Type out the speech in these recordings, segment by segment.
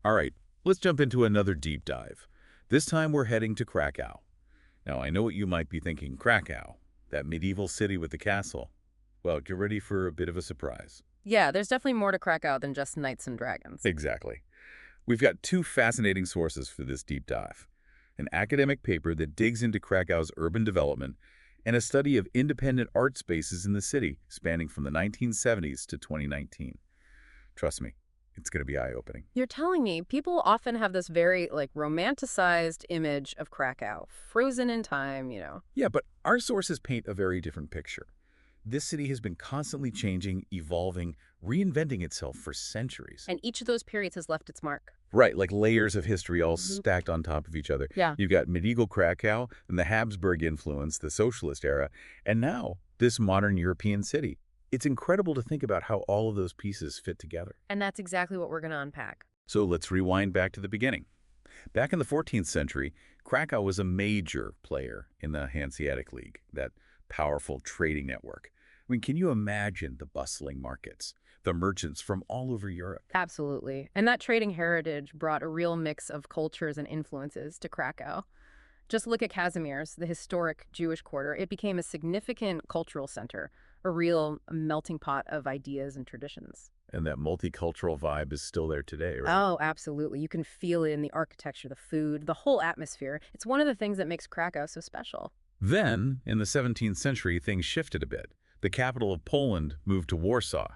All right, let's jump into another deep dive. This time we're heading to Krakow. Now, I know what you might be thinking, Krakow, that medieval city with the castle. Well, get ready for a bit of a surprise. Yeah, there's definitely more to Krakow than just knights and dragons. Exactly. We've got two fascinating sources for this deep dive. An academic paper that digs into Krakow's urban development and a study of independent art spaces in the city spanning from the 1970s to 2019. Trust me, it's going to be eye-opening. You're telling me people often have this very, romanticized image of Krakow, frozen in time. Yeah, but our sources paint a very different picture. This city has been constantly changing, evolving, reinventing itself for centuries. And each of those periods has left its mark. Right, like layers of history all Mhm. stacked on top of each other. Yeah. You've got medieval Krakow and the Habsburg influence, the socialist era, and now this modern European city. It's incredible to think about how all of those pieces fit together. And that's exactly what we're going to unpack. So let's rewind back to the beginning. Back in the 14th century, Krakow was a major player in the Hanseatic League, that powerful trading network. I mean, can you imagine the bustling markets, the merchants from all over Europe? Absolutely. And that trading heritage brought a real mix of cultures and influences to Krakow. Just look at Kazimierz, the historic Jewish quarter. It became a significant cultural center, a real melting pot of ideas and traditions. And that multicultural vibe is still there today, right? Oh, absolutely. You can feel it in the architecture, the food, the whole atmosphere. It's one of the things that makes Krakow so special. Then, in the 17th century, things shifted a bit. The capital of Poland moved to Warsaw.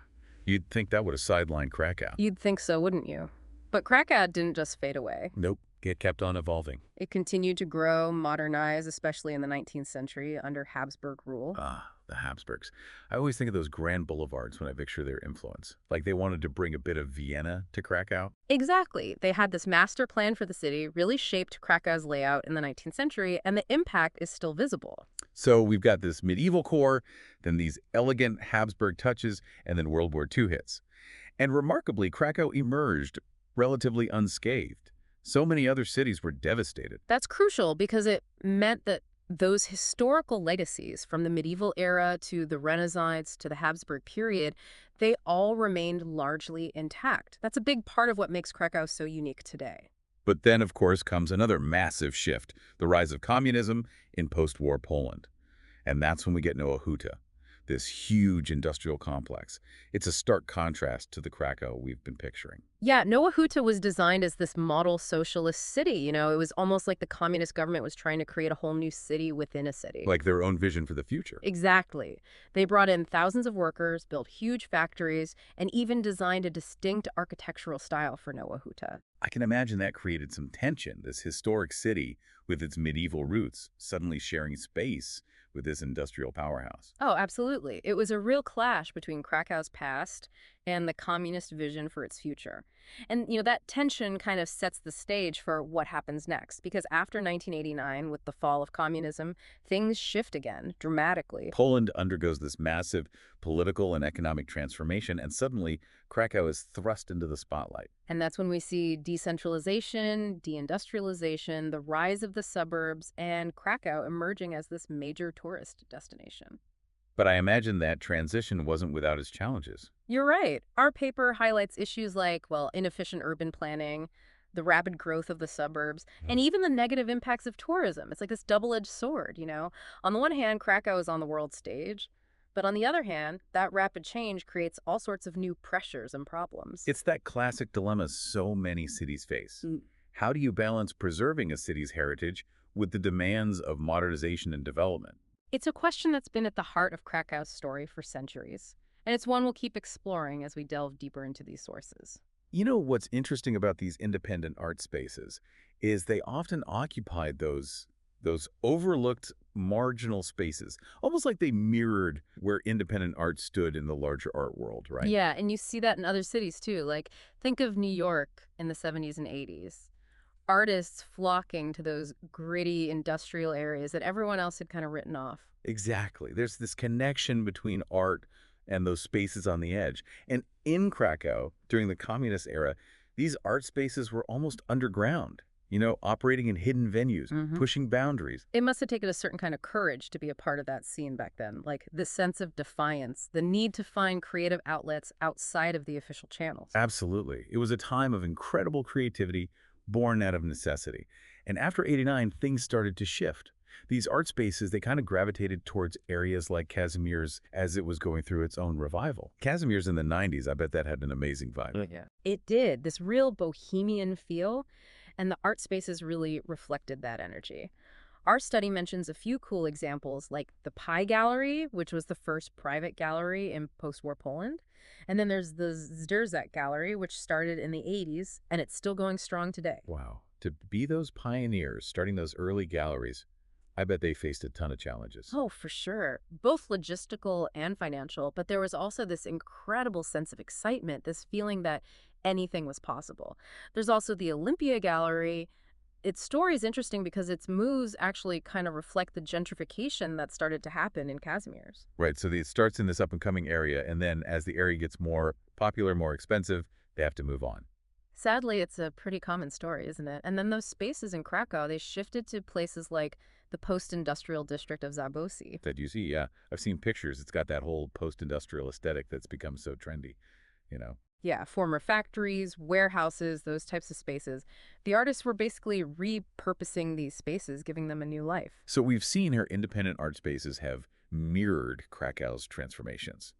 You'd think that would have sidelined Krakow. You'd think so, wouldn't you? But Krakow didn't just fade away. Nope, it kept on evolving. It continued to grow, modernize, especially in the 19th century under Habsburg rule. Ah, the Habsburgs. I always think of those grand boulevards when I picture their influence. Like they wanted to bring a bit of Vienna to Krakow. Exactly. They had this master plan for the city, really shaped Krakow's layout in the 19th century, and the impact is still visible. So we've got this medieval core, then these elegant Habsburg touches, and then World War II hits. And remarkably, Krakow emerged relatively unscathed. So many other cities were devastated. That's crucial because it meant that those historical legacies from the medieval era to the Renaissance to the Habsburg period, they all remained largely intact. That's a big part of what makes Krakow so unique today. But then, of course, comes another massive shift, the rise of communism in post-war Poland. And that's when we get Nowa Huta, this huge industrial complex. It's a stark contrast to the Krakow we've been picturing. Yeah, Nowa Huta was designed as this model socialist city. It was almost like the communist government was trying to create a whole new city within a city. Like their own vision for the future. Exactly. They brought in thousands of workers, built huge factories, and even designed a distinct architectural style for Nowa Huta. I can imagine that created some tension, this historic city with its medieval roots, suddenly sharing space with this industrial powerhouse. Oh, absolutely. It was a real clash between Krakow's past and the communist vision for its future. And, that tension kind of sets the stage for what happens next, because after 1989, with the fall of communism, things shift again, dramatically. Poland undergoes this massive political and economic transformation, and suddenly Krakow is thrust into the spotlight. And that's when we see decentralization, deindustrialization, the rise of the suburbs, and Krakow emerging as this major tourist destination. But I imagine that transition wasn't without its challenges. You're right. Our paper highlights issues like, inefficient urban planning, the rapid growth of the suburbs, and even the negative impacts of tourism. It's like this double-edged sword. On the one hand, Krakow is on the world stage, but on the other hand, that rapid change creates all sorts of new pressures and problems. It's that classic dilemma so many cities face. How do you balance preserving a city's heritage with the demands of modernization and development? It's a question that's been at the heart of Krakow's story for centuries, and it's one we'll keep exploring as we delve deeper into these sources. You know what's interesting about these independent art spaces is they often occupied those overlooked marginal spaces, almost like they mirrored where independent art stood in the larger art world, right? Yeah, and you see that in other cities too. Like, think of New York in the 70s and 80s. Artists flocking to those gritty industrial areas that everyone else had kind of written off. Exactly. There's this connection between art and those spaces on the edge. And in Krakow, during the communist era, these art spaces were almost underground. operating in hidden venues, Hmm. pushing boundaries. It must have taken a certain kind of courage to be a part of that scene back then, like this sense of defiance, the need to find creative outlets outside of the official channels. Absolutely. It was a time of incredible creativity born out of necessity. And after '89, things started to shift. These art spaces, they kind of gravitated towards areas like Casimir's as it was going through its own revival. Casimir's in the '90s, I bet that had an amazing vibe. Yeah. It did, this real bohemian feel, and the art spaces really reflected that energy. Our study mentions a few cool examples, like the Pi Gallery, which was the first private gallery in post-war Poland. And then there's the Zderzak Gallery, which started in the 80s, and it's still going strong today. Wow. To be those pioneers, starting those early galleries, I bet they faced a ton of challenges. Oh, for sure. Both logistical and financial, but there was also this incredible sense of excitement, this feeling that anything was possible. There's also the Olympia Gallery. Its story is interesting because its moves actually kind of reflect the gentrification that started to happen in Kazimierz. Right, so it starts in this up-and-coming area, and then as the area gets more popular, more expensive, they have to move on. Sadly, it's a pretty common story, isn't it? And then those spaces in Krakow, they shifted to places like the post-industrial district of Zabosi. That you see, yeah. I've seen pictures. It's got that whole post-industrial aesthetic that's become so trendy, you know. Yeah, former factories, warehouses, those types of spaces. The artists were basically repurposing these spaces, giving them a new life. So we've seen how independent art spaces have mirrored Krakow's transformations.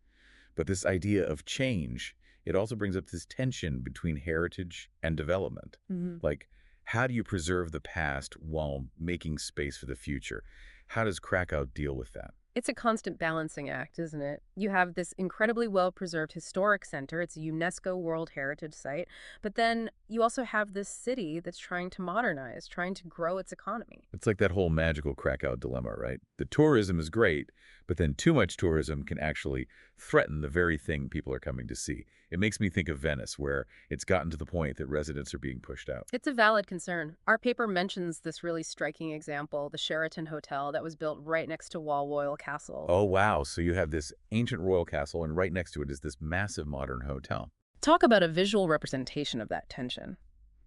But this idea of change, it also brings up this tension between heritage and development. Hmm. Like, how do you preserve the past while making space for the future? How does Krakow deal with that? It's a constant balancing act, isn't it? You have this incredibly well-preserved historic center. It's a UNESCO World Heritage Site. But then you also have this city that's trying to modernize, trying to grow its economy. It's like that whole magical Krakow dilemma, right? The tourism is great, but then too much tourism can actually threaten the very thing people are coming to see. It makes me think of Venice, where it's gotten to the point that residents are being pushed out. It's a valid concern. Our paper mentions this really striking example, the Sheraton Hotel that was built right next to Wall Castle. Oh, wow. So you have this ancient royal castle, and right next to it is this massive modern hotel. Talk about a visual representation of that tension.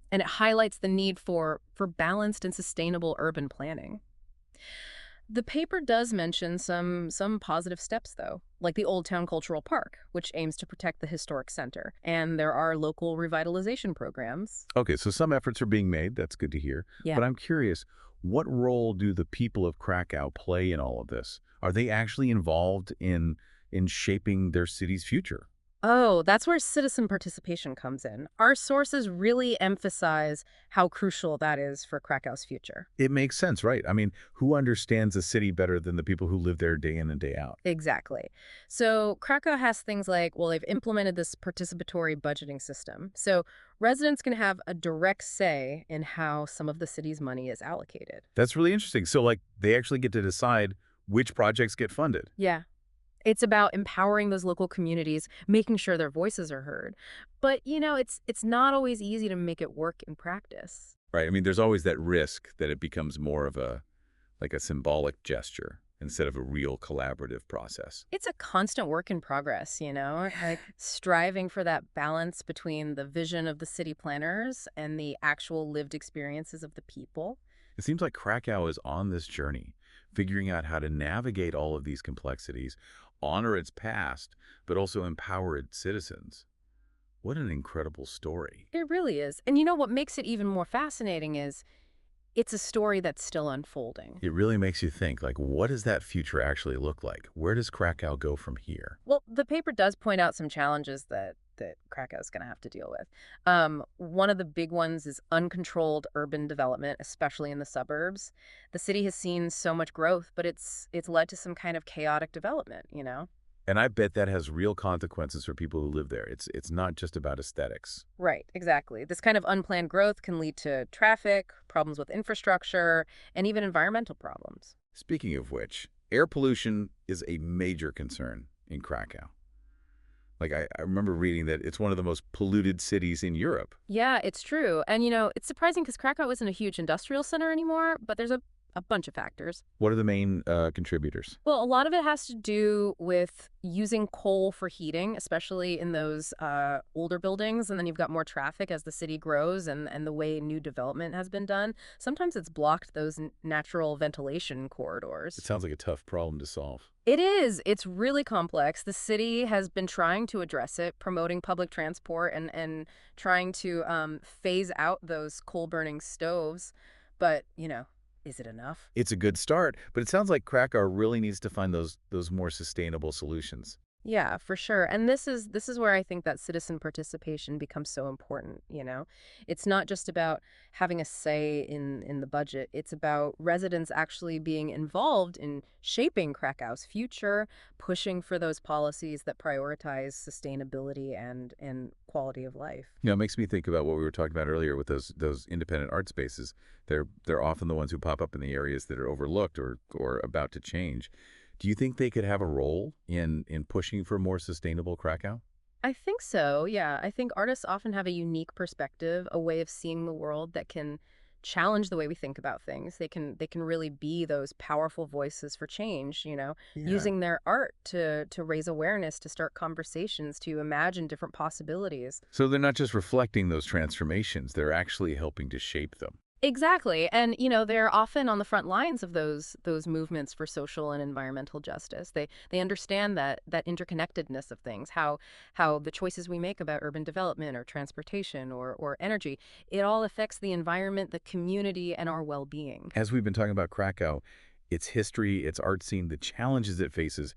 And it highlights the need for balanced and sustainable urban planning. The paper does mention some positive steps, though, like the Old Town Cultural Park, which aims to protect the historic center. And there are local revitalization programs. Okay, so some efforts are being made. That's good to hear. Yeah. But I'm curious, what role do the people of Krakow play in all of this? Are they actually involved in shaping their city's future? Oh, that's where citizen participation comes in. Our sources really emphasize how crucial that is for Krakow's future. It makes sense, right? I mean, who understands a city better than the people who live there day in and day out? Exactly. So Krakow has things like, well, they've implemented this participatory budgeting system. So residents can have a direct say in how some of the city's money is allocated. That's really interesting. So, like, they actually get to decide which projects get funded. Yeah. It's about empowering those local communities, making sure their voices are heard. But, it's not always easy to make it work in practice. Right. I mean, there's always that risk that it becomes more of a symbolic gesture instead of a real collaborative process. It's a constant work in progress, like striving for that balance between the vision of the city planners and the actual lived experiences of the people. It seems like Krakow is on this journey, figuring out how to navigate all of these complexities, honor its past, but also empower its citizens. What an incredible story. It really is. And what makes it even more fascinating is it's a story that's still unfolding. It really makes you think, like, what does that future actually look like? Where does Krakow go from here? Well, the paper does point out some challenges that Krakow's going to have to deal with. One of the big ones is uncontrolled urban development, especially in the suburbs. The city has seen so much growth, but it's led to some kind of chaotic development. And I bet that has real consequences for people who live there. It's not just about aesthetics. Right, exactly. This kind of unplanned growth can lead to traffic, problems with infrastructure, and even environmental problems. Speaking of which, air pollution is a major concern in Krakow. Like, I remember reading that it's one of the most polluted cities in Europe. Yeah, it's true. And, it's surprising because Krakow isn't a huge industrial center anymore, but there's a A bunch of factors. What are the main contributors? Well, a lot of it has to do with using coal for heating, especially in those older buildings. And then you've got more traffic as the city grows and the way new development has been done. Sometimes it's blocked those natural ventilation corridors. It sounds like a tough problem to solve. It is. It's really complex. The city has been trying to address it, promoting public transport and trying to phase out those coal-burning stoves. But, is it enough? It's a good start, but it sounds like Krakow really needs to find those more sustainable solutions. Yeah, for sure. And this is where I think that citizen participation becomes so important. It's not just about having a say in the budget. It's about residents actually being involved in shaping Krakow's future, pushing for those policies that prioritize sustainability and quality of life. It makes me think about what we were talking about earlier with those independent art spaces. They're often the ones who pop up in the areas that are overlooked or about to change. Do you think they could have a role in pushing for more sustainable Krakow? I think so, yeah. I think artists often have a unique perspective, a way of seeing the world that can challenge the way we think about things. They can really be those powerful voices for change, Yeah. using their art to raise awareness, to start conversations, to imagine different possibilities. So they're not just reflecting those transformations, they're actually helping to shape them. Exactly. And they're often on the front lines of those movements for social and environmental justice. They understand that interconnectedness of things, how the choices we make about urban development or transportation or energy, it all affects the environment, the community, and our well-being. As we've been talking about Krakow, its history, its art scene, the challenges it faces,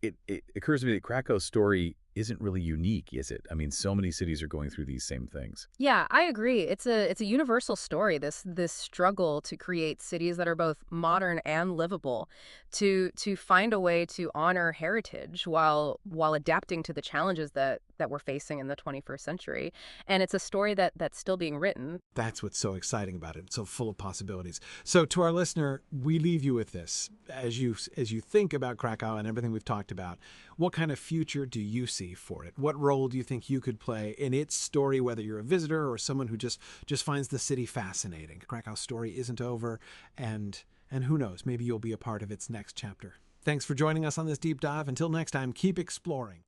it occurs to me that Krakow's story isn't really unique, is it? I mean, so many cities are going through these same things. Yeah, I agree. It's a universal story, this struggle to create cities that are both modern and livable, to find a way to honor heritage while adapting to the challenges that we're facing in the 21st century. And it's a story that's still being written. That's what's so exciting about it. It's so full of possibilities. So to our listener, we leave you with this. As you think about Krakow and everything we've talked about, what kind of future do you see for it? What role do you think you could play in its story, whether you're a visitor or someone who just finds the city fascinating? Krakow's story isn't over, and who knows, maybe you'll be a part of its next chapter. Thanks for joining us on this deep dive. Until next time, keep exploring.